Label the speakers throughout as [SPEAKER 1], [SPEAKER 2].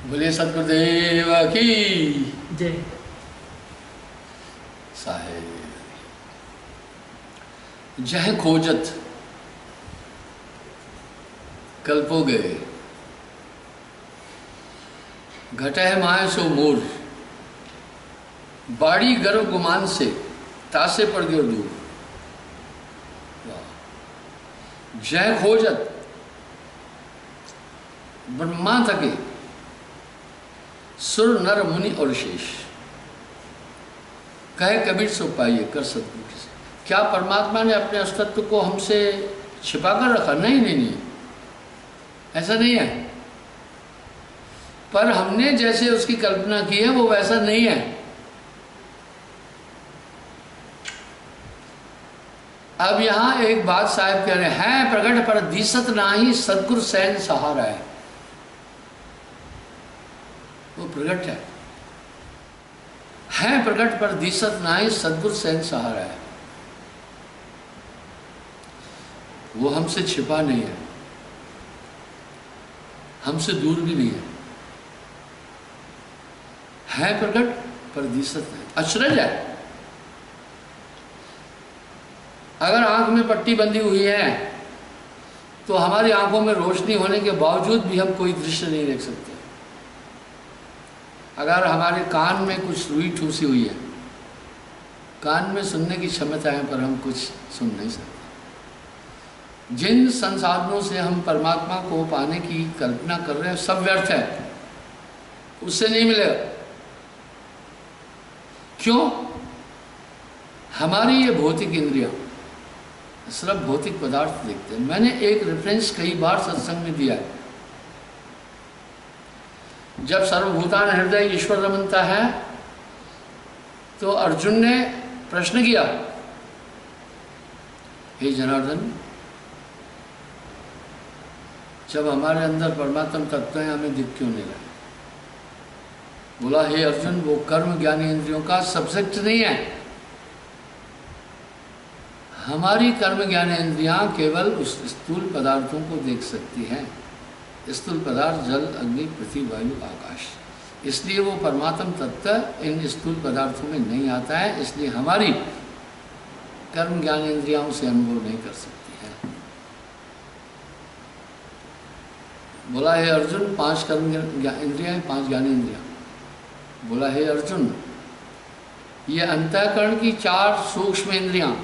[SPEAKER 1] बोलिए सतगुरुदेव की
[SPEAKER 2] जय। साहेब
[SPEAKER 1] जह खोजत कल्पो गए, घटह माय सो मोर, बाड़ी गर्व गुमान से तासे पड़ गयो दूर। जय खोजत ब्रह्मा थके, सुर नर मुनि और शेष, कहे कबीर सो पाइए कर सतगुरु से। क्या परमात्मा ने अपने अस्तित्व को हमसे छिपा कर रखा? नहीं नहीं नहीं, ऐसा नहीं है। पर हमने जैसे उसकी कल्पना की है वो वैसा नहीं है। अब यहां एक बात साहब कह रहे हैं, प्रगट पर दिसत नाही सदगुरु सैन सहारा है। वो प्रगट है प्रगट पर दिसत नाही सदगुरु सैन सहारा है। वो हमसे छिपा नहीं है, हमसे दूर भी नहीं है प्रगट पर दिसत नहीं। अचरज है। अगर आंख में पट्टी बंधी हुई है तो हमारी आंखों में रोशनी होने के बावजूद भी हम कोई दृश्य नहीं देख सकते। अगर हमारे कान में कुछ रुई ठूसी हुई है, कान में सुनने की क्षमता है पर हम कुछ सुन नहीं सकते। जिन संसाधनों से हम परमात्मा को पाने की कल्पना कर रहे हैं सब व्यर्थ है, उससे नहीं मिलेगा। क्यों? हमारी ये भौतिक इंद्रियां सिर्फ भौतिक पदार्थ देखते हैं। मैंने एक रेफरेंस कई बार सत्संग में दिया है। जब सर्वभूतान हृदय ईश्वर रमनता है तो अर्जुन ने प्रश्न किया, हे जनार्दन, जब हमारे अंदर परमात्मा तत्व है हमें दिख क्यों नहीं रहा? बोला, हे अर्जुन, वो कर्म ज्ञानी इंद्रियों का सब्जेक्ट नहीं है। हमारी कर्म ज्ञान इंद्रियां केवल उस स्थूल पदार्थों को देख सकती हैं। स्थूल पदार्थ जल, अग्नि, पृथ्वी, वायु, आकाश। इसलिए वो परमात्म तत्व इन स्थूल पदार्थों में नहीं आता है। इसलिए हमारी कर्म ज्ञान इंद्रियां से अनुभव नहीं कर सकती है। बोला, हे अर्जुन, 5 कर्म इंद्रियां हैं, 5 ज्ञान इंद्रियां। बोला, हे अर्जुन, ये अंतःकरण की 4 सूक्ष्म इंद्रियां,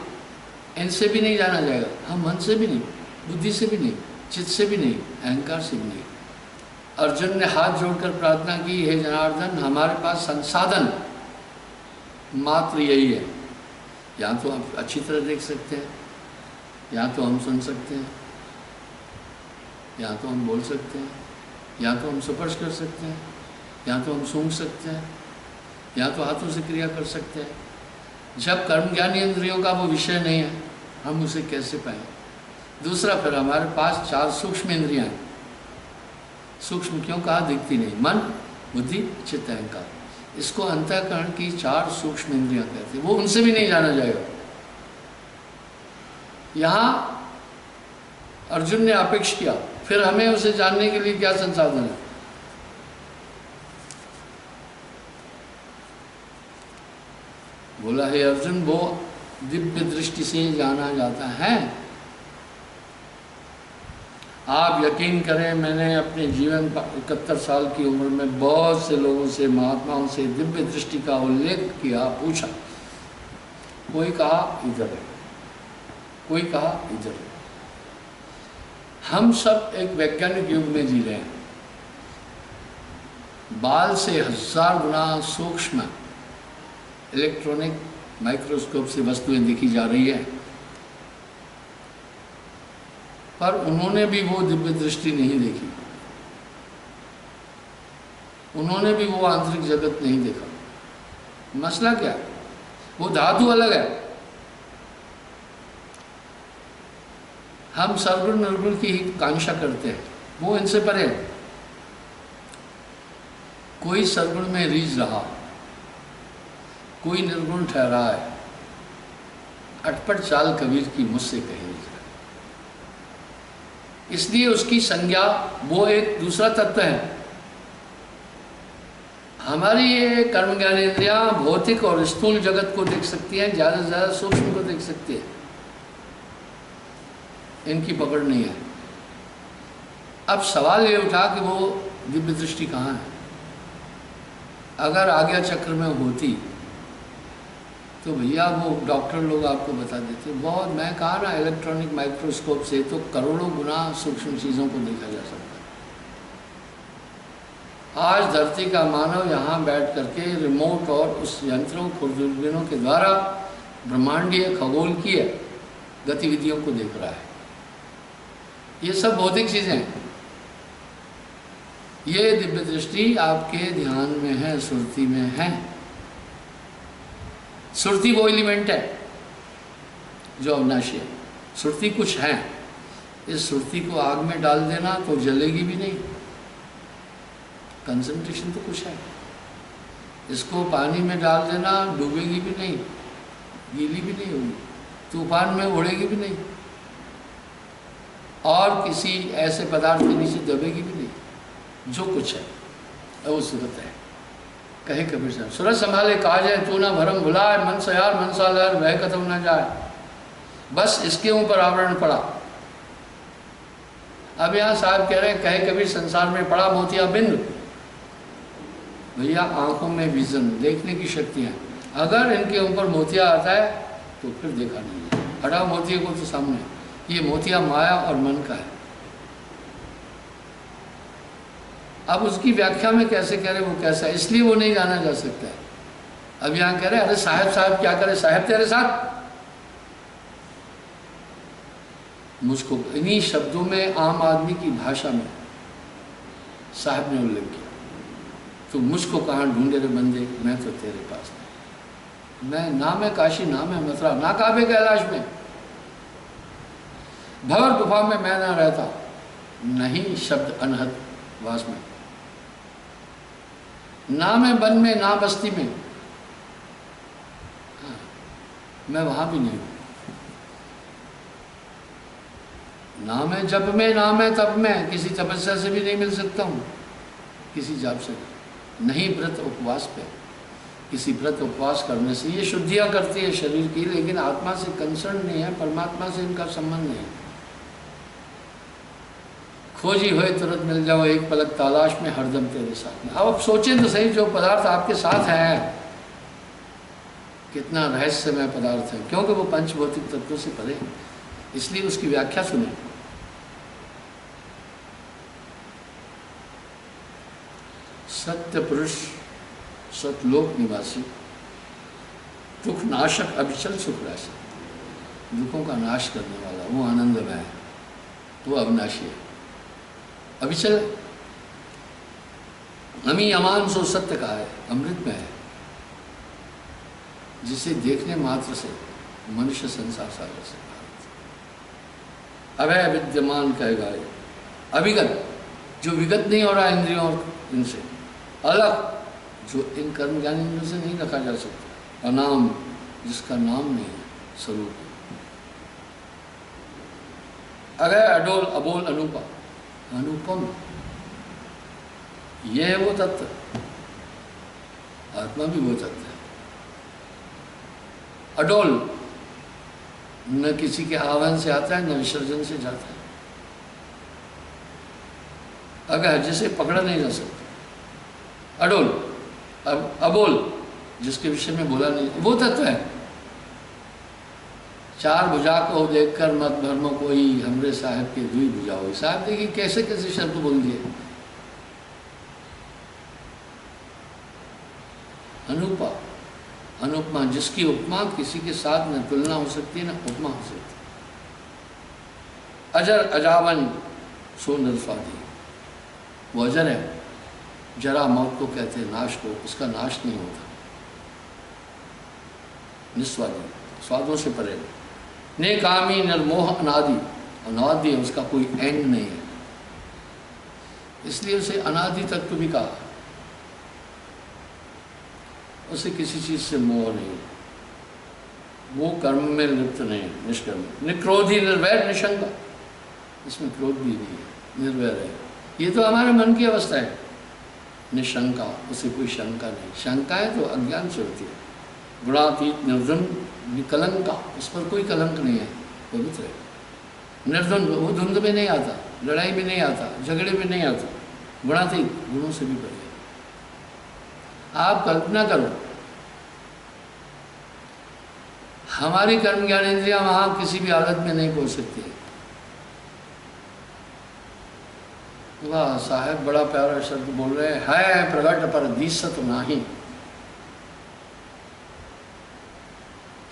[SPEAKER 1] इनसे भी नहीं जाना जाएगा। हम मन से भी नहीं, बुद्धि से भी नहीं, चित्त से भी नहीं, अहंकार से भी नहीं। अर्जुन ने हाथ जोड़कर प्रार्थना की, हे जनार्दन, हमारे पास संसाधन मात्र यही है। या तो हम अच्छी तरह देख सकते हैं, या तो हम सुन सकते हैं, या तो हम बोल सकते हैं, या तो हम स्पर्श कर सकते हैं, या तो हम सूंघ सकते हैं, या तो हाथों से क्रिया कर सकते हैं। जब कर्म ज्ञानी इंद्रियों का वो विषय नहीं है, हम उसे कैसे पाएं? दूसरा, फिर हमारे पास 4 सूक्ष्म इंद्रियां हैं। सूक्ष्म क्यों कहा? दिखती नहीं। मन, बुद्धि, चित्त, अहंकार। इसको अंतःकरण की 4 सूक्ष्म इंद्रियां कहते हैं। वो उनसे भी नहीं जाना जाएगा। यहां अर्जुन ने अपेक्षा किया, फिर हमें उसे जानने के लिए क्या संसाधन है? बोला, हे अर्जुन, वो दिव्य दृष्टि से जाना जाता है। आप यकीन करें, मैंने अपने जीवन 71 साल की उम्र में बहुत से लोगों से, महात्माओं से दिव्य दृष्टि का उल्लेख किया, पूछा। कोई कहा इधर है, कोई कहा इधर है। हम सब एक वैज्ञानिक युग में जी रहे हैं। बाल से 1000 गुना सूक्ष्म इलेक्ट्रॉनिक माइक्रोस्कोप से वस्तुएं देखी जा रही है, पर उन्होंने भी वो दिव्य दृष्टि नहीं देखी। उन्होंने भी वो आंतरिक जगत नहीं देखा। मसला क्या? वो धातु अलग है। हम सर्वगुण निर्गुण की ही कांक्षा करते हैं, वो इनसे परे है। कोई सर्वगुण में रीझ रहा, कोई निर्गुण ठहरा है। अटपट चाल कबीर की मुझसे कही। इसलिए उसकी संज्ञा वो एक दूसरा तत्व है। हमारी ये कर्म ज्ञानेंद्रियां भौतिक और स्थूल जगत को देख सकती हैं, ज़्यादा से ज़्यादा सूक्ष्म को देख सकती है, इनकी पकड़ नहीं है। अब सवाल ये उठा कि वो दिव्य दृष्टि कहाँ है। अगर आज्ञा चक्र में होती तो भैया वो डॉक्टर लोग आपको बता देते। बहुत, मैं कहा ना, इलेक्ट्रॉनिक माइक्रोस्कोप से तो करोड़ों गुना सूक्ष्म चीज़ों को देखा जा सकता है। आज धरती का मानव यहाँ बैठ करके रिमोट और उस यंत्रों खुर्दुर्बिनों के द्वारा ब्रह्मांडीय खगोलकीय गतिविधियों को देख रहा है। ये सब भौतिक चीज़ें हैं। ये दिव्य दृष्टि आपके ध्यान में है, सुरती में है। सुरती वो एलिमेंट है जो अविनाशी है। सुरती कुछ है, इस सुरती को आग में डाल देना तो जलेगी भी नहीं, कंसंट्रेशन तो कुछ है। इसको पानी में डाल देना डूबेगी भी नहीं, गीली भी नहीं होगी, तूफान में उड़ेगी भी नहीं, और किसी ऐसे पदार्थ के नीचे दबेगी भी नहीं। जो कुछ है वो सूरत है। कहे कबीर साहब, सूरत संभाले काज है तू ना भरम भुलाए, मन से यार मन सा लहर वह खत्म ना जाए। बस इसके ऊपर आवरण पड़ा। अब यहाँ साहब कह रहे हैं, कहे कबीर संसार में पड़ा मोतिया बिंद। भैया आंखों में विजन, देखने की शक्तियाँ, अगर इनके ऊपर मोतिया आता है तो फिर देखा नहीं है। हटाओ मोतिया को तो सामने, ये मोतिया माया और मन का है। अब उसकी व्याख्या में कैसे कह रहे वो कैसा है, इसलिए वो नहीं जाना जा सकता है। अब यहाँ कह रहे अरे साहब साहब क्या करे, साहब तेरे साथ। मुझको इन्हीं शब्दों में आम आदमी की भाषा में साहब ने उल्लेख किया, तो मुझको कहाँ ढूंढे रे बंदे, मैं तो तेरे पास नहीं। मैं नाम है काशी, नाम है मथुरा, ना काबे कैलाश में, भंवर गुफा में मैं ना रहता, नहीं शब्द अनहद वास में, ना मैं वन में ना बस्ती में, हाँ, मैं वहां भी नहीं हूं। ना मैं जब में, ना मैं तब में, किसी तपस्या से भी नहीं मिल सकता हूँ, किसी जाप से नहीं। व्रत उपवास पे, किसी व्रत उपवास करने से ये शुद्धियाँ करती है शरीर की, लेकिन आत्मा से कंसर्न नहीं है, परमात्मा से इनका संबंध नहीं है। खोजी हुए तुरंत मिल जाओ, एक पलक तलाश में हरदम तेरे साथ में। अब आप सोचें तो सही, जो पदार्थ आपके साथ है कितना रहस्यमय पदार्थ है, क्योंकि वो पंचभौतिक तत्वों से परे, इसलिए उसकी व्याख्या सुने। सत्य पुरुष, सतलोक निवासी, दुख नाशक, अविचल सुख राशि, दुखों का नाश करने वाला, वो आनंदमय है, वो अविनाशी है, अविचल। अमी अमान सो सत्य का है, अमृत में है, जिसे देखने मात्र से मनुष्य संसार सागर से अभय विद्यमान कहेगा। अभिगत, जो विगत नहीं हो रहा इंद्रियों और इनसे, अलग, जो इन कर्म ज्ञान इंद्रियों से नहीं रखा जा सकता, अनाम, जिसका नाम नहीं है, स्वरूप। अगय, अडोल, अबोल, अनुपा, अनुपम, यह है वो तत्व। आत्मा भी वो तत्व है, अडोल, न किसी के आह्वान से आता है, न विसर्जन से जाता है। अगर जिसे पकड़ा नहीं जा सकता, अडोल। अब अबोल, जिसके विषय में बोला नहीं, वो तत्व है। चार भुजा को देखकर मत भरमो कोई, हमरे साहब के दुई भुजा हो। साहब देखिए कैसे कैसे शब्द बोल दिए। अनुपा, अनुपमा, जिसकी उपमा किसी के साथ न तुलना हो सकती है, न उपमा हो सकती। अजर, अजावन, सो नरस्वादी, वो अजर है। जरा मौत को कहते हैं, नाश को, उसका नाश नहीं होता। निस्वादी, स्वादों से परे। नेकामी, निर्मोह, अनादि, अनादि है, उसका कोई एंड नहीं है, इसलिए उसे अनादि तत्व भी कहा। उसे किसी चीज से मोह नहीं, वो कर्म में लिप्त नहीं, निष्कर्म, निक्रोधी, निर्वैर, निशंका, इसमें क्रोध भी नहीं है, निर्वैर है। ये तो हमारे मन की अवस्था है। निशंका, उसे कोई शंका नहीं। शंका है तो अज्ञान से होती है। गुणातीत निर्धन विकलंका, उस पर कोई कलंक नहीं है, पवित्र है। निर्धन, वो धुंध में नहीं आता, लड़ाई में नहीं आता, झगड़े में नहीं आता, गुणातीत, गुणों से भी परे। आप कल्पना करो, हमारी कर्म ज्ञान इंद्रियां वहां किसी भी हालत में नहीं पहुंच सकती है। वाह साहब, बड़ा प्यारा शब्द बोल रहे हैं, है प्रगट पर दिसत नाही।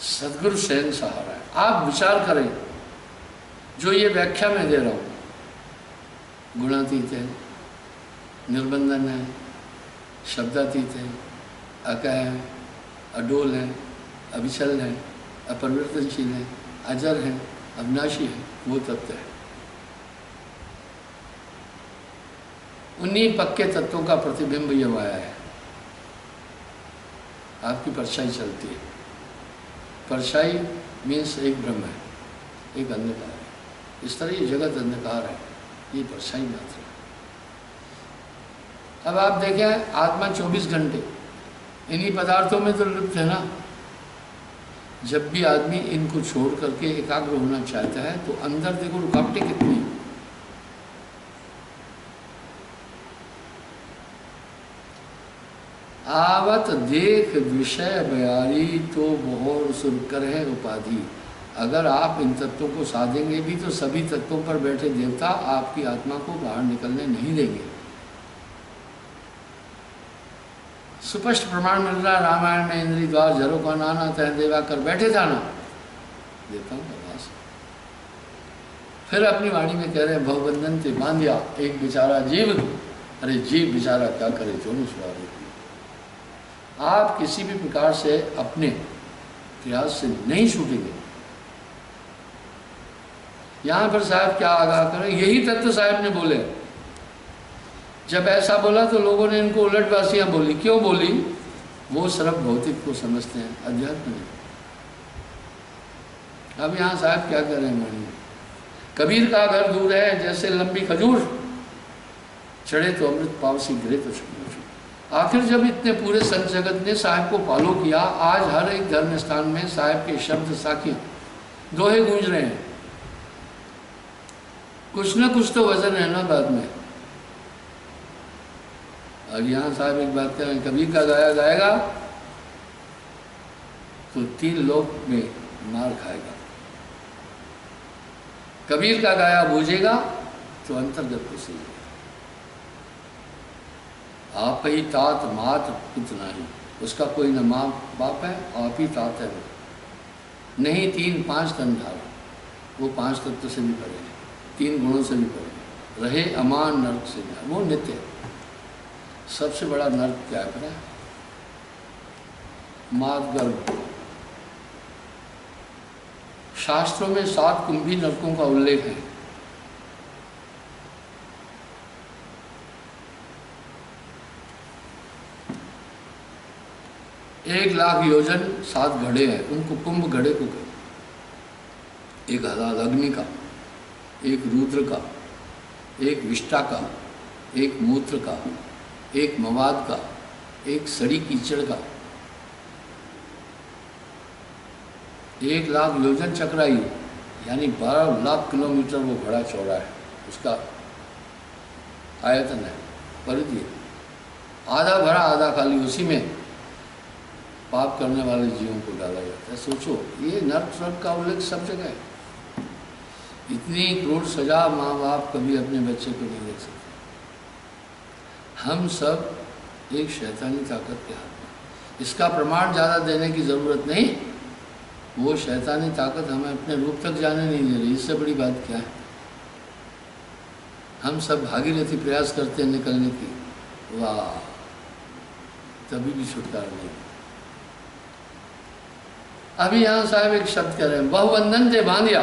[SPEAKER 1] सदगुरु शयन सहारा है। आप विचार करें, जो ये व्याख्या मैं दे रहा हूं, गुणातीत है, निर्बंधन है, शब्दातीत है, अकह है, अडोल है, अविचल है, अपरिवर्तनशील है, अजर है, अविनाशी है, वो तत्व है। उन्हीं पक्के तत्वों का प्रतिबिंब ये आया है। आपकी परछाई चलती है। परछाई मीन्स एक ब्रह्म है, एक अंधकार है। इस तरह ये जगत अंधकार है, ये परछाई मात्र है। अब आप देखें, आत्मा 24 घंटे इन्हीं पदार्थों में तो लिप्त है ना। जब भी आदमी इनको छोड़ करके एकाग्र होना चाहता है तो अंदर देखो रुकावटें कितनी हैं। आवत देख विषय बयारी तो बहुत सुरकर है उपाधि। अगर आप इन तत्वों को साधेंगे भी तो सभी तत्वों पर बैठे देवता आपकी आत्मा को बाहर निकलने नहीं देंगे। सुस्पष्ट प्रमाण मिल रहा है रामायण में, इंद्री द्वार झरों का नाना तह देवा कर बैठे था ना देवताओं का वास। फिर अपनी वाणी में कह रहे हैं भवबंधन से बांधिया एक बेचारा जीव। अरे जीव बेचारा क्या करे, जो नहीं सुधार। आप किसी भी प्रकार से अपने प्रयास से नहीं छूटेंगे। यहां पर साहब क्या आगाह करें, यही तत्व साहब ने बोले। जब ऐसा बोला तो लोगों ने इनको उलटवासियां बोली। क्यों बोली? वो सिर्फ भौतिक को समझते हैं, अध्यात्म नहीं। अब यहाँ साहब क्या कह रहे हैं वाणी में, कबीर का घर दूर है जैसे लंबी खजूर, चढ़े तो अमृत पावसी गिरे तो छूट। आखिर जब इतने पूरे संत जगत ने साहिब को फॉलो किया, आज हर एक धर्म स्थान में साहिब के शब्द साखी दोहे गूंज रहे हैं। कुछ ना कुछ तो वजन है ना बाद में। अब यहाँ साहब एक बात करें, कबीर का गाया गाएगा तो 3 लोक में मार खाएगा, कबीर का गाया बूझेगा तो अंतर्गत को सही। आप ही तात मात पिता नहीं, उसका कोई न माँ बाप है, आप ही तात है वो। नहीं 3 5 तन धारा, वो 5 तत्व से भी परे है, 3 गुणों से भी परे रहे, अमान नर्क से भी, वो नित्य है। सबसे बड़ा नर्क क्या है पता है? माद गर्भ। शास्त्रों में 7 कुंभी नरकों का उल्लेख है। एक 1,00,000 योजन 7 घड़े हैं, उनको कुंभ घड़े को कहते। एक 1000 अग्नि का, एक रुद्र का, एक विष्टा का, एक मूत्र का, एक मवाद का, एक सड़ी कीचड़ का। 1,00,000 योजन चक्रायु यानी 12 लाख किलोमीटर वो घड़ा चौड़ा है, उसका आयतन है, परिधि है। आधा भरा आधा खाली, उसी में पाप करने वाले जीवों को डाला जाता है। सोचो, ये नर्क स्वर्ग का उल्लेख सब जगह है। इतनी क्रूर सजा माँ बाप कभी अपने बच्चे को नहीं देख सकते। हम सब एक शैतानी ताकत के हाथ में। इसका प्रमाण ज़्यादा देने की ज़रूरत नहीं, वो शैतानी ताकत हमें अपने रूप तक जाने नहीं दे रही। इससे बड़ी बात क्या है? हम सब भागीरथी प्रयास करते हैं निकलने की, वाह, तभी भी छुटकारा नहीं। अभी यहाँ साहब एक शब्द कह रहे हैं, बहुबंधन से बांधिया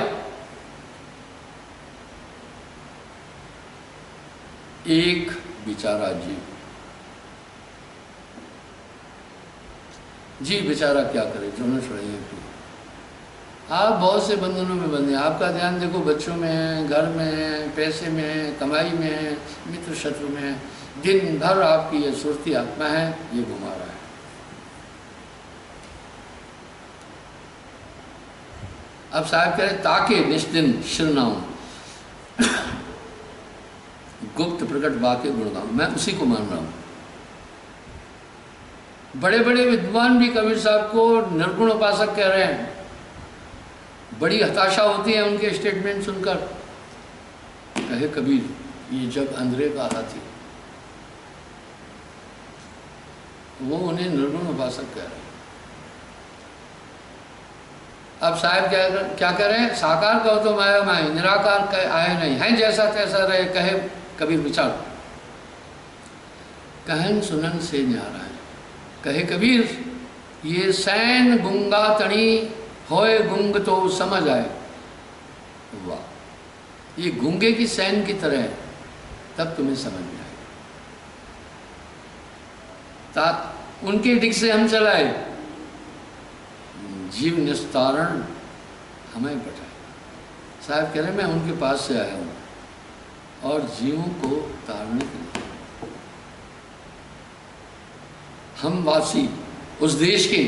[SPEAKER 1] एक बेचारा जीव। जीव बेचारा क्या करे, जो न छोड़ेंगे। आप बहुत से बंधनों में बंधे हैं। आपका ध्यान देखो बच्चों में है, घर में है, पैसे में है, कमाई में है, मित्र शत्रु में है। दिन भर आपकी ये सुरती आत्मा है, ये घुमा रहा है। अब साहब कह रहे ताके निष्दिन शिरनाऊं गुप्त प्रकट वाक्य गुणगाऊं, मैं उसी को मान रहा हूं। बड़े बड़े विद्वान भी कबीर साहब को निर्गुण उपासक कह रहे हैं। बड़ी हताशा होती है उनके स्टेटमेंट सुनकर। कहे कबीर ये जग अंधेरे का हाथी, वो उन्हें निर्गुण उपासक कह रहे हैं। अब साहब क्या कह रहे हैं? साकार कहो तो माया माए, निराकार कहे आए नहीं, है जैसा तैसा रहे, कहे कबीर विचार। कहन सुनन से न्यारा है, कहे कबीर ये सैन गुंगा तणी होए गुंग तो समझ आए। वाह, ये गुंगे की सैन की तरह है, तब तुम्हें समझ में आए। उनके डिग से हम चलाए, जीव निस्तारण हमें बैठाए। साहब कह रहे मैं उनके पास से आया हूँ और जीवों को तारने के लिए। हम वासी उस देश के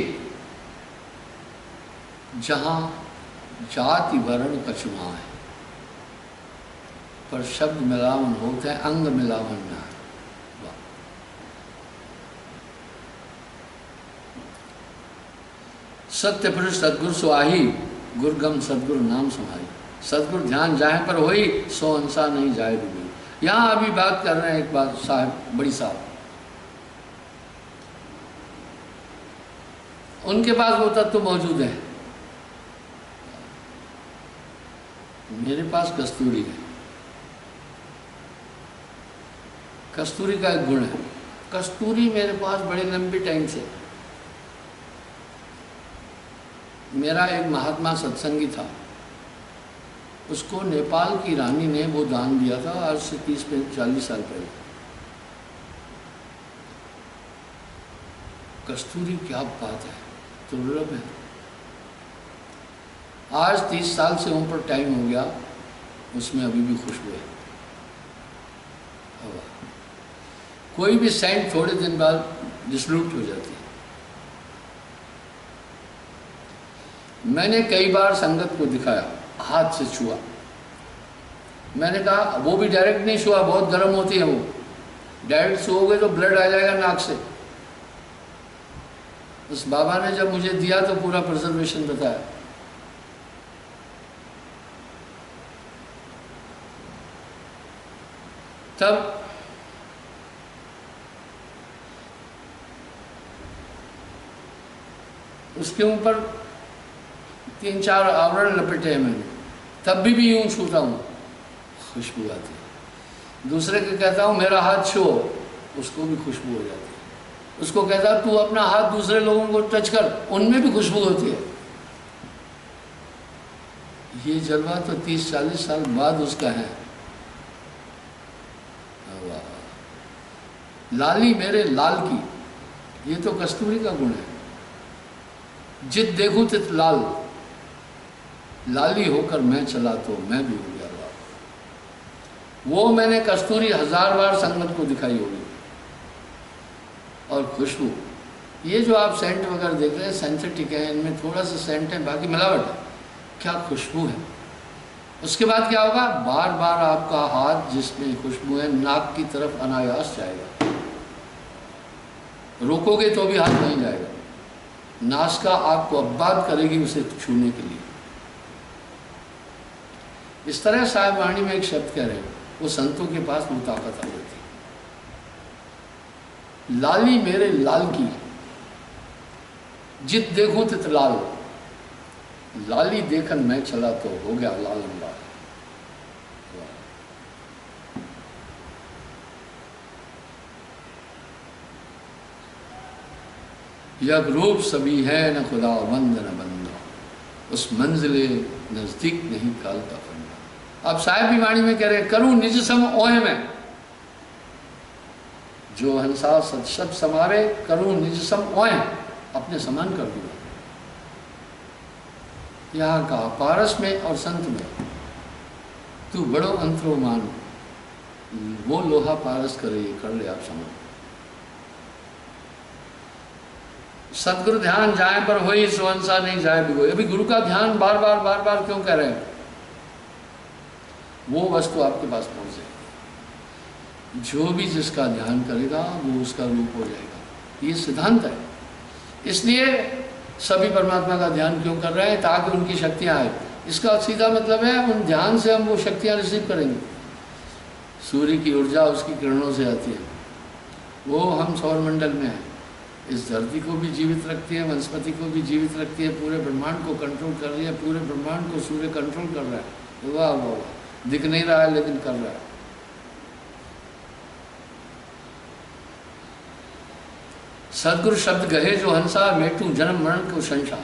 [SPEAKER 1] जहाँ जाति वर्ण का चुनाव है, पर शब्द मिलावन होता है, अंग मिलावन ना। सत्य पुरुष सदगुरु सुआही, गुरगम सदगुरु नाम सुनाई। सदगुरु ध्यान जाए पर होई, सो अंसा नहीं जाए डूबी। यहाँ अभी बात कर रहे हैं एक बात साहब, बड़ी साहब, उनके पास वो तत्व मौजूद है। मेरे पास कस्तूरी है। कस्तूरी का एक गुण है, कस्तूरी मेरे पास बड़े लंबे टाइम से। मेरा एक महात्मा सत्संगी था, उसको नेपाल की रानी ने वो दान दिया था, आज से 30-40 साल पहले। कस्तूरी क्या बात है, दुर्लभ है। आज 30 साल से ऊपर टाइम हो गया, उसमें अभी भी खुशबू है। कोई भी सेंट थोड़े दिन बाद डिसल्यूट हो जाती है। मैंने कई बार संगत को दिखाया, हाथ से छुआ। मैंने कहा वो भी डायरेक्ट नहीं छुआ, बहुत गर्म होती है वो। डायरेक्ट छुओगे तो ब्लड आ जाएगा नाक से। उस बाबा ने जब मुझे दिया तो पूरा प्रिजर्वेशन बताया। तब उसके ऊपर 3-4 आवरण लपेटे हैं मैंने, तब भी यूं छूता हूँ, खुशबू आती है। दूसरे को कहता हूँ मेरा हाथ छुओ, उसको भी खुशबू हो जाती है। उसको कहता तू अपना हाथ दूसरे लोगों को टच कर, उनमें भी खुशबू होती है। ये जलवा तो 30-40 साल बाद उसका है। लाली मेरे लाल की, ये तो कस्तूरी का गुण है। जित देखूं तित लाल, लाली होकर मैं चला तो मैं भी हो गया लाल। वो मैंने कस्तूरी 1000 बार संगत को दिखाई होगी। और खुशबू, ये जो आप सेंट वगैरह देख रहे हैं सिंथेटिक है, इनमें थोड़ा सा सेंट है, बाकी मिलावट है। क्या खुशबू है। उसके बाद क्या होगा, बार बार आपका हाथ जिसमें खुशबू है नाक की तरफ अनायास जाएगा। रोकोगे तो भी हाथ नहीं जाएगा। नासिका आपको अब्बाद करेगी उसे छूने के लिए। इस तरह साहिब वाणी में एक शब्द कह रहे हैं, वो संतों के पास वो ताकत आ जाती है। लाली मेरे लाल की, जित देखूं तित लाल, लाली देखन मैं चला तो हो गया लाल लाल। यह रूप सभी है न खुदा बंद न बंदा, उस मंजिले नजदीक नहीं काल का फंदा। अब साहिब भी वाणी में कह रहे करूं निज सम ओहे में, जो हंसा सत समावे, करूं निज सम ओहे, अपने समान कर दूंगा। यहाँ कहा पारस में और संत में तू बड़ो अंतरो मान, वो लोहा पारस करे कर ले आप समझ। सदगुरु ध्यान जाए पर होई सुवंसा नहीं जाए बिगोई। अभी गुरु का ध्यान बार बार क्यों कह रहे हैं? वो वस्तु आपके पास पहुंच जाएगी। जो भी जिसका ध्यान करेगा वो उसका रूप हो जाएगा, ये सिद्धांत है। इसलिए सभी परमात्मा का ध्यान क्यों कर रहे हैं? ताकि उनकी शक्तियाँ आए। इसका सीधा मतलब है उन ध्यान से हम वो शक्तियाँ रिसीव करेंगे। सूर्य की ऊर्जा उसकी किरणों से आती है, वो हम सौरमंडल में हैं। इस धरती को भी जीवित रखती है, वनस्पति को भी जीवित रखती है, पूरे ब्रह्मांड को कंट्रोल कर रही है। पूरे ब्रह्मांड को सूर्य कंट्रोल कर रहा है। वाह वाह वाह, दिख नहीं रहा है लेकिन कर रहा है। सदगुरु शब्द गहे जो हंसा, मेटू जन्म मरण को संशय,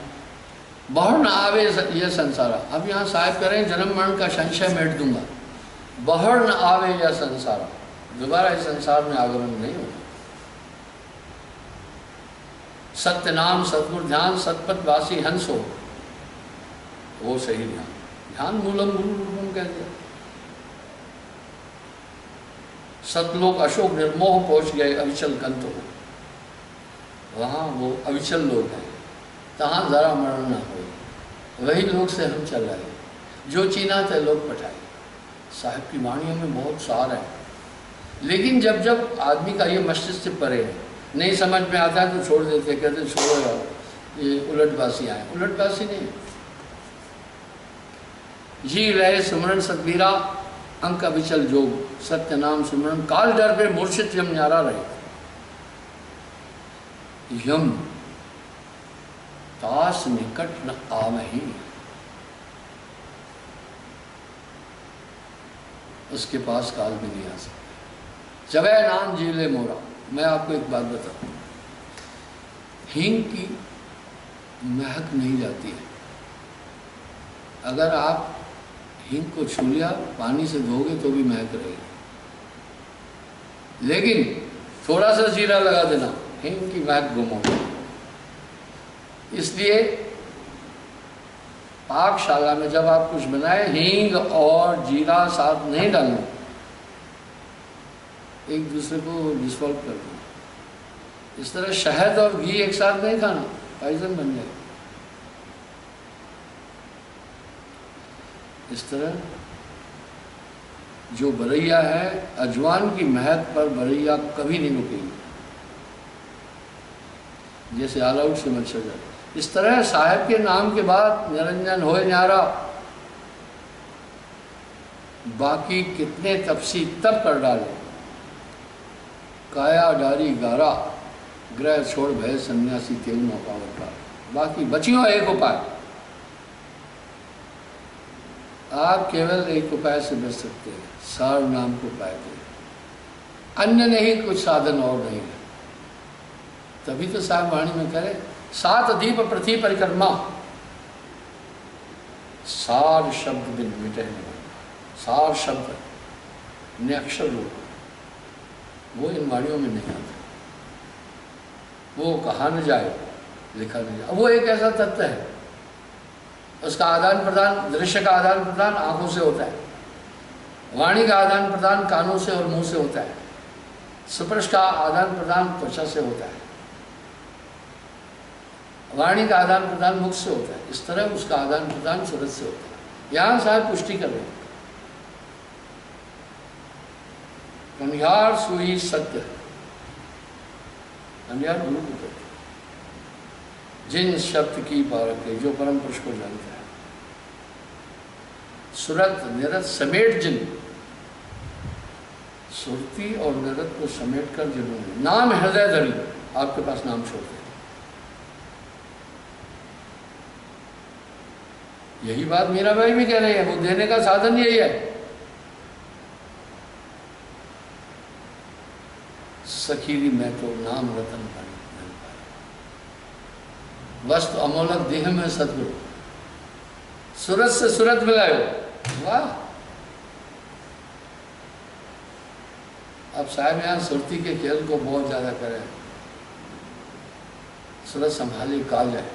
[SPEAKER 1] बहु न आवे यह संसारा। अब यहाँ साहब करें जन्म मरण का संशय मेट दूंगा। बहु न आवे यह संसारा, दोबारा इस संसार में आगमन नहीं होगा। सत्य नाम सतगुरु ध्यान, सतपथ वासी हंस हो, वो सही ध्यान। ध्यान मूलम गुरु रूपम कह दिया। सतलोक अशोक निर्मोह पहुंच गए, अविचल कंत हो, वहाँ वो अविचल लोग हैं, तहाँ जरा मरण न हो। वही लोग से हम चल रहे, जो चीना थे लोग पठाए। साहिब की वाणियों में बहुत सार है, लेकिन जब जब आदमी का ये मस्तिष्क से परे है, नहीं समझ में आता है तो छोड़ देते, कहते छोड़ो यार, ये उलटबासी आए। उलटबासी नहीं, जी रहे सुमरन सतबीरा, अंक अविचल जोग, सत्य नाम सुमरन, काल डर पे मूर्छित यम न्यारा रहे। यम तास निकट न आवहि, उसके पास काल में नहीं आ सकता। जबै नाम जीले मोरा। मैं आपको एक बात बताऊं, हींग की महक नहीं जाती है। अगर आप हींग को छू लिया, पानी से धोगे तो भी महक रहेगी, लेकिन थोड़ा सा जीरा लगा देना, हींग की महक गुम हो गई। इसलिए पाकशाला में जब आप कुछ बनाए, हींग और जीरा साथ नहीं डालना, एक दूसरे को डिसॉल्व कर दो। इस तरह शहद और घी एक साथ नहीं खाना, पॉइजन बन जाए। इस तरह जो बरैया है, अजवान की महक पर बरैया कभी नहीं रुकेगी, जैसे ऑल आउट से मच्छर जाए। इस तरह साहेब के नाम के बाद निरंजन होए न्यारा, बाकी कितने तपसी तब कर डाले, काया डारी गारा, ग्रह छोड़ भय सन्यासी तेल न पावत का। बाकी बचियो एक उपाय, आप केवल एक उपाय से बच सकते हैं, सार नाम को पाए थे, अन्य नहीं, कुछ साधन और नहीं है। तभी तो साहब वाणी में करे, सात दीप पृथ्वी परिक्रमा, सार शब्द बिन मिटे नहीं। सार शब्द निअक्षर रूप, वो इन वाणियों में नहीं आता, वो कहा न जाए, लिखा न जाए। वो एक ऐसा तत्व है, उसका आदान प्रदान, दृश्य का आदान प्रदान आंखों से होता है, वाणी का आदान प्रदान कानों से और मुंह से होता है, स्पर्श का आदान प्रदान त्वचा से होता है, वाणी का आदान प्रदान मुख से होता है। इस तरह उसका आदान प्रदान सूरज से होता है। यहाँ साहब पुष्टि कर रहे हैं, कन्यार सुई सत्य, कन्यार गुरु को कहते हैं, जिन शब्द की पारक है, जो परम पुरुष को जानता है। सुरत निरत समेट जिन, सुरती और निरत को समेट कर जिन्होंने नाम हृदय धरी, आपके पास नाम छोड़ते हैं। यही बात मीराबाई भी कह रही है, वो देने का साधन यही है। सखीरी मैं तो नाम रतन पाई, वस्तु अमोलक देह में सदगुरु, सूरत से सूरत मिलायो। वाह! अब साहब यहाँ सुरती के खेल को बहुत ज्यादा करें, सूरत संभाली काल जाए,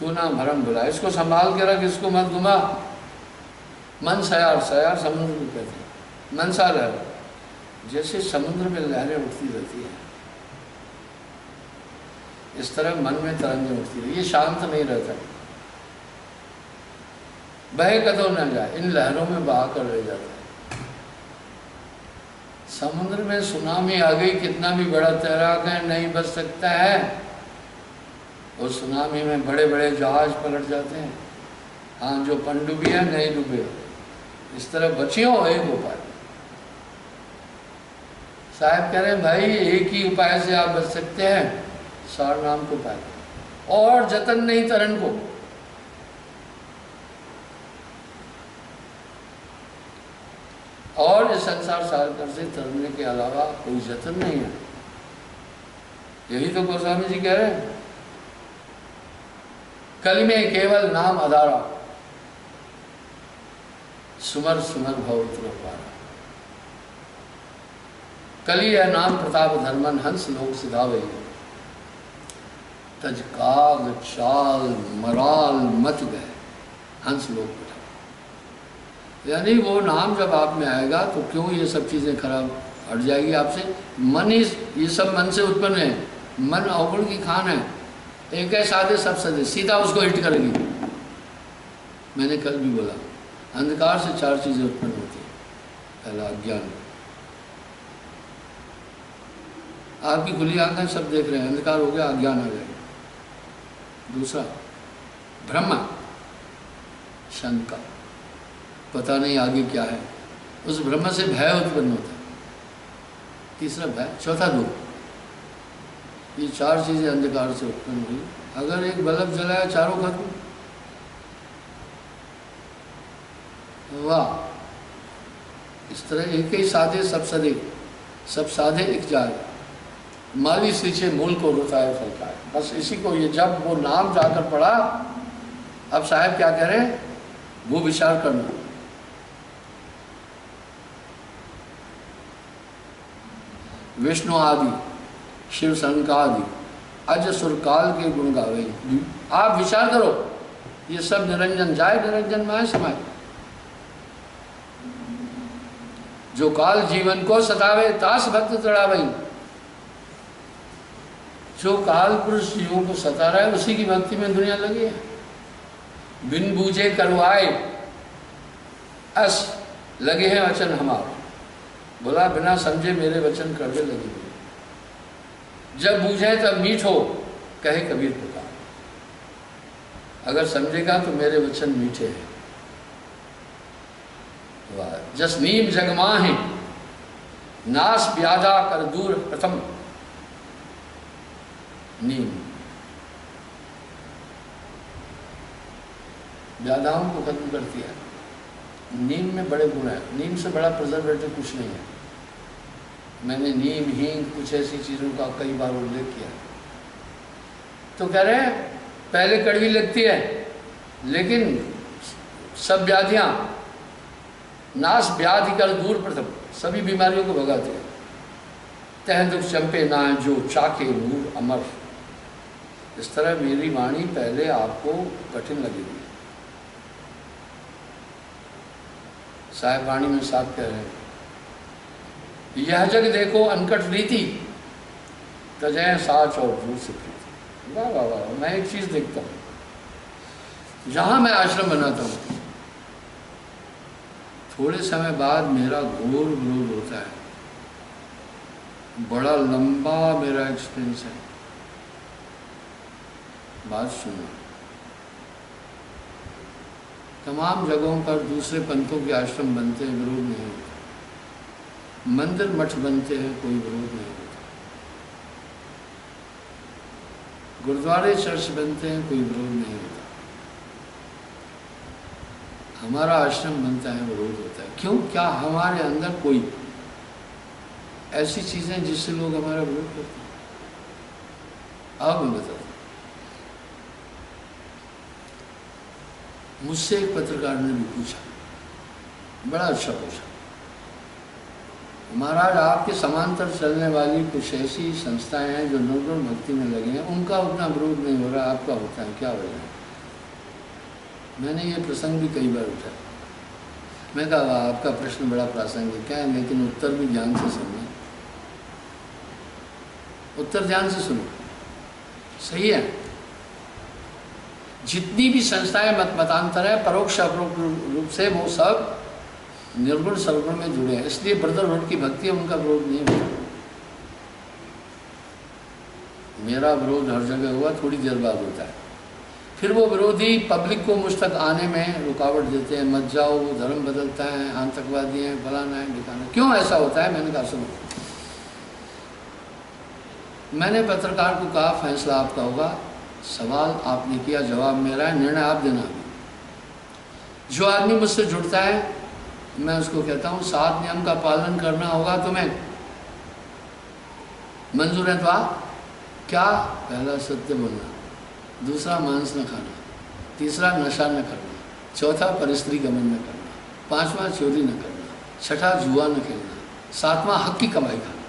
[SPEAKER 1] तू ना भरम भुला, इसको संभाल के रख, इसको मत घुमा। मन सयार, सयार समुद्र को कहते हैं, मनसा लहर, जैसे समुद्र में लहरें उठती रहती हैं इस तरह मन में तरंगें उठती रही, ये शांत नहीं रहता, बहे कदों न जाए, इन लहरों में बहाकर रह जाता है। समुद्र में सुनामी आ गई, कितना भी बड़ा तैराक है नहीं बच सकता है, उस सुनामी में बड़े बड़े जहाज पलट जाते हैं। हाँ, जो पनडुब्बी है नहीं डूबे, इस तरह बचियों एक उपाय। साहब कह रहे हैं भाई एक ही उपाय से आप बच सकते हैं, सार नाम को पाए, और जतन नहीं तरन को। और इस संसार सागर से तरने के अलावा कोई जतन नहीं है। यही तो गोस्वामी जी कह रहे हैं, कली में केवल नाम आधारा, सुमर सुमर भव तुरपारा। कली है नाम प्रताप धर्मन, हंस लोक सिधावे, तज काग चाल मराल मत गए, हंस लोक बिठा। यानी वो नाम जब आप में आएगा तो क्यों ये सब चीज़ें खराब हट जाएगी आपसे। मन ही, ये सब मन से उत्पन्न है, मन अवगुण की खान है, एक है साधे सब सदे, सीधा उसको हिट करेगी। मैंने कल भी बोला, अंधकार से चार चीज़ें उत्पन्न होती हैं। पहला अज्ञान, आपकी खुली आंखें सब देख रहे हैं, अंधकार हो गया, अज्ञान आ गया। दूसरा ब्रह्म, शंका, पता नहीं आगे क्या है, उस ब्रह्म से भय उत्पन्न होता है। तीसरा भय, चौथा दुख। ये चार चीजें अंधकार से उत्पन्न हुई। अगर एक बल्ब जलाया चारों खत्म, वाह। इस तरह एक ही साधे सब सदे, सब साधे एक जाए, माली सींचे मूल को रोता है फल का है। बस इसी को, ये जब वो नाम जाकर पढ़ा, अब साहब क्या कह रहे हैं, वो विचार करना। विष्णु आदि शिव संकादि अज सुर काल के गुण गावे। आप विचार करो, ये सब निरंजन जाए, निरंजन में समाये। जो काल जीवन को सतावे, तास भक्त चढ़ावई। जो काल पुरुष जीवों को सता रहा है, उसी की भक्ति में दुनिया लगी है। बिन बूझे करवाए अस लगे हैं वचन हमारा। बोला बिना समझे मेरे वचन करने लगे, जब बूझे तब मीठ हो, कहे कबीर पुकार। अगर समझेगा तो मेरे वचन मीठे हैं। वाह। जस नीम जगमाहे नाश व्याधा कर दूर प्रथम। नीम व्याधाओं को खत्म करती है। नीम में बड़े गुण है, नीम से बड़ा प्रिजर्वेटिव कुछ नहीं है। मैंने नीम हींग कुछ ऐसी चीज़ों का कई बार उल्लेख किया। तो कह रहे हैं पहले कड़वी लगती है, लेकिन सब व्याधियाँ नाश व्याधि कर दूर प्रथम, सभी बीमारियों को भगाती है। तह दुख चंपे ना जो चाके नूर अमर। इस तरह मेरी वाणी पहले आपको कठिन लगेगी। साहेब वाणी में साफ कह रहे हैं, यह जग देखो अनकट रीति, तजय साच और झूठ से प्रीति। वाह वाह वाह। मैं एक चीज़ देखता हूँ, जहाँ मैं आश्रम बनाता हूँ, थोड़े समय बाद मेरा घोर विरोध होता है। बड़ा लंबा मेरा एक्सपीरियंस है। बात सुनो, तमाम जगहों पर दूसरे पंथों के आश्रम बनते हैं, विरोध नहीं होता। मंदिर मठ बनते हैं, कोई विरोध नहीं होता। गुरुद्वारे चर्च बनते हैं, कोई विरोध नहीं होता। हमारा आश्रम बनता है, विरोध होता है। क्यों? क्या हमारे अंदर कोई ऐसी चीजें जिससे लोग हमारा विरोध करते हैं? अब मैं बताता हूं। मुझसे एक पत्रकार ने भी पूछा, बड़ा अच्छा पूछा, महाराज आपके समांतर चलने वाली कुछ ऐसी संस्थाएं हैं जो निर्गुण भक्ति में लगे हैं, उनका उतना विरोध नहीं हो रहा, आपका होता है, क्या वजह है? मैंने ये प्रसंग भी कई बार उठाया। मैं कहा वाह, आपका प्रश्न बड़ा प्रासंगिक है, लेकिन उत्तर भी ध्यान से सुनना, उत्तर ध्यान से सुनो। सही है, जितनी भी संस्थाएं मतांतर है, परोक्ष अपरोक्ष रूप से वो सब निर्गुण सर्वगुण में जुड़े हैं। इसलिए ब्रदरहुड की भक्ति है, उनका विरोध नहीं हुआ। मेरा विरोध हर जगह हुआ, थोड़ी देर बाद होता है। फिर वो विरोधी पब्लिक को मुझ तक आने में रुकावट देते हैं, मत जाओ, वो धर्म बदलता है, आतंकवादी हैं, फलाना है, ठिकाना। क्यों ऐसा होता है? मैंने कहा सुनो, मैंने पत्रकार को कहा फैसला आपका होगा, सवाल आपने किया, जवाब मेरा है, निर्णय आप देना। जो आदमी मुझसे जुड़ता है मैं उसको कहता हूँ 7 नियम का पालन करना होगा तुम्हें, मंजूर है तो आप क्या? पहला सत्य बोलना, दूसरा मांस न खाना, तीसरा नशा न करना, चौथा परस्त्री गमन न करना, पांचवा चोरी न करना, छठा जुआ न खेलना, सातवां हक की कमाई खाना।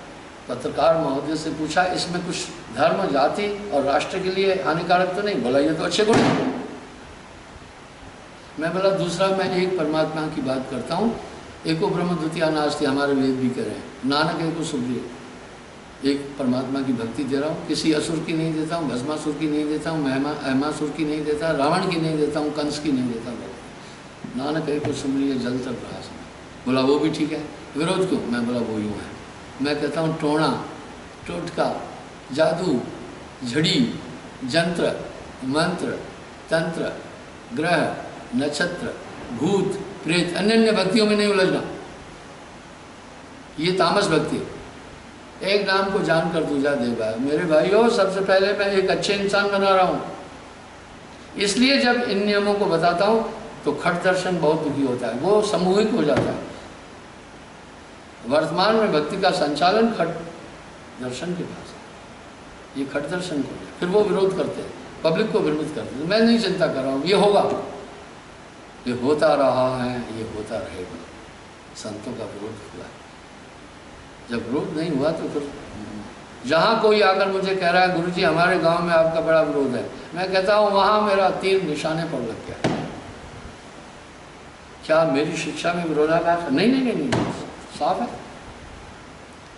[SPEAKER 1] पत्रकार महोदय से पूछा इसमें कुछ धर्म, जाति और राष्ट्र के लिए हानिकारक तो नहीं? बोला ये तो अच्छे गुण हैं। मैं बोला दूसरा, मैं एक परमात्मा की बात करता हूँ, एको ब्रह्म द्वितीय नास्ति, हमारे वेद भी कह रहे हैं, नानक एको सुप्रिय, एक परमात्मा की भक्ति दे रहा हूँ, किसी असुर की नहीं देता हूँ, भस्मासुर की नहीं देता हूँ, अहमासुर की नहीं देता, रावण की नहीं देता हूँ, कंस की नहीं देता हूँ, नानक एको सुप्रिय जल तक प्रयास। बोला वो भी ठीक है, विरोध क्यों? मैं बोला वो यूँ है, मैं कहता हूँ टोना, टोटका, जादू, झड़ी, जंत्र, मंत्र, तंत्र, ग्रह, नक्षत्र, भूत, प्रेत, अन्य अन्य भक्तियों में नहीं उलझना, ये तामस भक्ति है। एक नाम को जानकर दूजा देगा। मेरे भाइयों, सबसे पहले मैं एक अच्छे इंसान बना रहा हूँ, इसलिए जब इन नियमों को बताता हूँ तो खट दर्शन बहुत दुखी होता है, वो सामूहिक हो जाता है। वर्तमान में भक्ति का संचालन खट दर्शन के पास है, ये खट दर्शन को, फिर वो विरोध करते हैं, पब्लिक को विरोध करते हैं। मैं नहीं चिंता कर रहा हूँ, ये होगा, ये होता रहा है, ये होता रहेगा। संतों का विरोध हुआ, जब विरोध नहीं हुआ तो फिर जहाँ कोई आकर मुझे कह रहा है गुरुजी हमारे गांव में आपका बड़ा विरोध है, मैं कहता हूँ वहाँ मेरा तीर निशाने पर लग गया। क्या मेरी शिक्षा में विरोधाभास? नहीं नहीं नहीं नहीं, साफ है।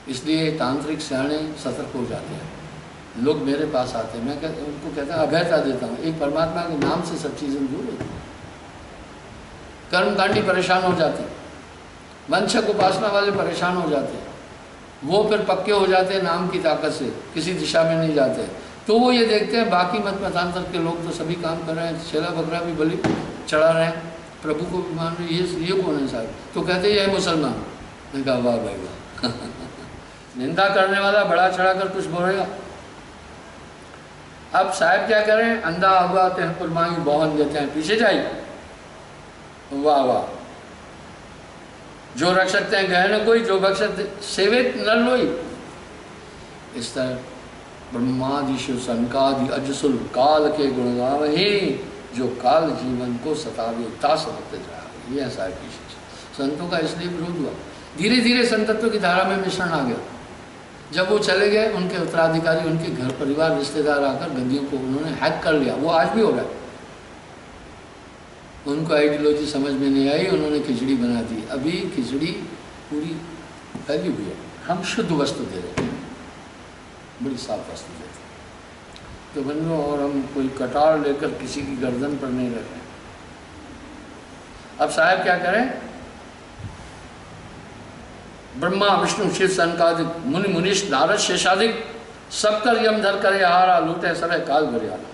[SPEAKER 1] इसलिए तांत्रिक सियाणे सतर्क हो जाते हैं, लोग मेरे पास आते हैं, मैं उनको कहता हूँ अभयता देता हूँ, एक परमात्मा के नाम से सब चीज़ें दूर होती हैं। कर्मकांडी परेशान हो जाते हैं, वंशक उपासना वाले परेशान हो जाते हैं, वो फिर पक्के हो जाते हैं नाम की ताकत से, किसी दिशा में नहीं जाते। तो वो ये देखते हैं बाकी मतांतर के लोग तो सभी काम कर रहे हैं, छेला बकरा भी बलि चढ़ा रहे हैं, प्रभु को भी मान रहे, ये कौन है साहब? तो कहते ये है मुसलमान। मैं कहा वाह भाई वाह निंदा करने वाला बड़ा चढ़ा कर कुछ बोलेगा। अब साहब क्या करें, अंधा हुआ तेहपुरमाई बहन देते हैं, पीछे जाइए, वाह वाह, जो रख सकते हैं गहने कोई, जो बख सकते सेवित न लोई। इस तरह ब्रह्मादिशु सनकादि अजसुल काल के गुण गावहि, जो काल जीवन को सतावे तास होते जाए। ये ऐसा की शिक्षा संतों का इसलिए विरोध हुआ। धीरे धीरे संतत्व की धारा में मिश्रण आ गया। जब वो चले गए, उनके उत्तराधिकारी, उनके घर परिवार रिश्तेदार आकर गद्दियों को उन्होंने हैक कर लिया। वो आज भी हो रहा है। उनको आइडियोलॉजी समझ में नहीं आई, उन्होंने खिचड़ी बना दी। अभी खिचड़ी पूरी फैली हुई है, हम शुद्ध वस्तु दे रहे हैं, बड़ी साफ वस्तु देते हैं। तो बंधुओं, और हम कोई कटार लेकर किसी की गर्दन पर नहीं रख रहे। अब साहब क्या करें, ब्रह्मा विष्णु शिव सनकादिक मुनि मुनीश नारद शेषादिक सब कर यम धर करे हारा, लूटे सरे काल भरियाला।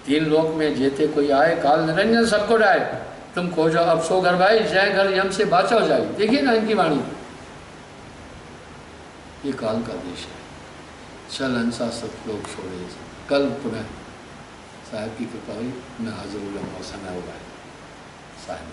[SPEAKER 1] 3 लोक में जेते कोई आए, काल निरंजन सबको डाए। तुम खोजो अब सो घर भाई, जय घर यम से बाचा हो जाए। देखिए ना इनकी वाणी, ये काल का देश है। चल हंसा सब लोग छोड़े, कल पुनः साहब की कृपा हुई, मैं हाजिर हुआ, समय हुआ है साहब।